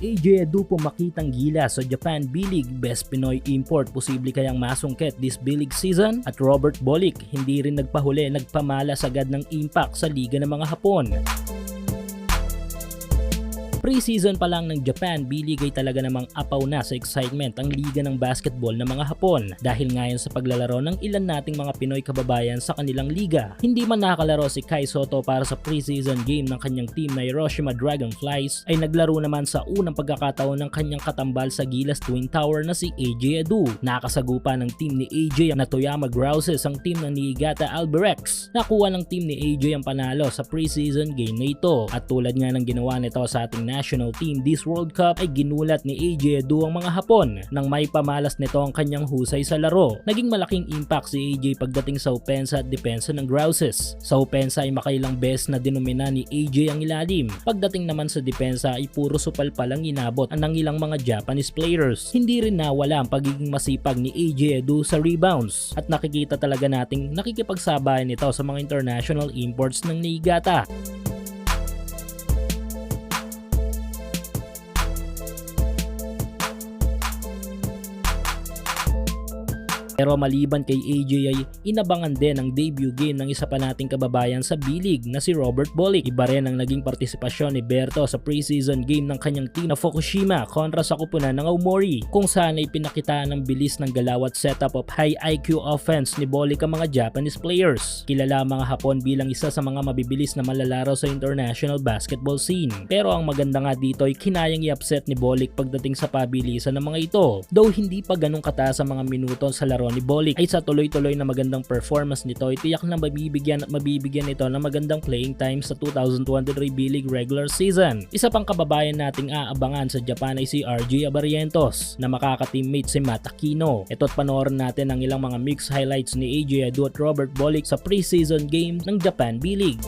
AJ Adu pumakitang gila sa Japan B-League, Best Pinoy Import, posible kayang masungkit this B-League season? At Robert Bolick, hindi rin nagpahuli, nagpamalas agad ng impact sa liga ng mga Hapon. Pre-season pa lang ng Japan B-League ay talaga namang apaw na sa excitement ang liga ng basketball ng mga Hapon dahil ngayon sa paglalaro ng ilan nating mga Pinoy kababayan sa kanilang liga. Hindi man nakakalaro si Kai Sotto para sa pre-season game ng kanyang team na Hiroshima Dragonflies, ay naglaro naman sa unang pagkakataon ng kanyang katambal sa Gilas Twin Tower na si AJ Adu. Nakasagupa ng team ni AJ na Toyama Grouses ang team ng Niigata Albirex. Nakuha ng team ni AJ ang panalo sa pre-season game na ito at tulad nga ng ginawa nito sa ating national team this World Cup ay ginulat ni AJ Adu ang mga Hapon nang may pamalas nito ang kanyang husay sa laro. Naging malaking impact si AJ pagdating sa opensa at depensa ng Grouses. Sa opensa ay makailang beses na dinomina ni AJ ang ilalim. Pagdating naman sa depensa ay puro supalpal ang inabot ng ilang mga Japanese players. Hindi rin nawala ang pagiging masipag ni AJ Adu sa rebounds at nakikita talaga nating nakikipagsabayan ito sa mga international imports ng Niigata. Pero maliban kay AJ ay inabangan din ang debut game ng isa pa nating kababayan sa B-League na si Robert Bolick. Iba rin ang naging partisipasyon ni Berto sa preseason game ng kanyang team na Fukushima kontra sa kupunan ng Aomori, kung saan ay pinakitaan ng bilis ng galaw at setup of high IQ offense ni Bolick ang mga Japanese players. Kilala ang mga Hapon bilang isa sa mga mabibilis na malalaro sa international basketball scene. Pero ang maganda nga dito ay kinayang i-upset ni Bolick pagdating sa pabilisan ng mga ito. Though hindi pa ganun kataas ang mga minuto sa laro ni Bolick, ay sa tuloy-tuloy na magandang performance nito ay tiyak na mabibigyan ito ng magandang playing time sa 2023 B-League regular season. Isa pang kababayan nating aabangan sa Japan ay si RJ Abarientos na makaka-teammate si Matt Aquino. Ito't panoorin natin ang ilang mga mix highlights ni AJ Adu at Robert Bolick sa preseason game ng Japan B-League.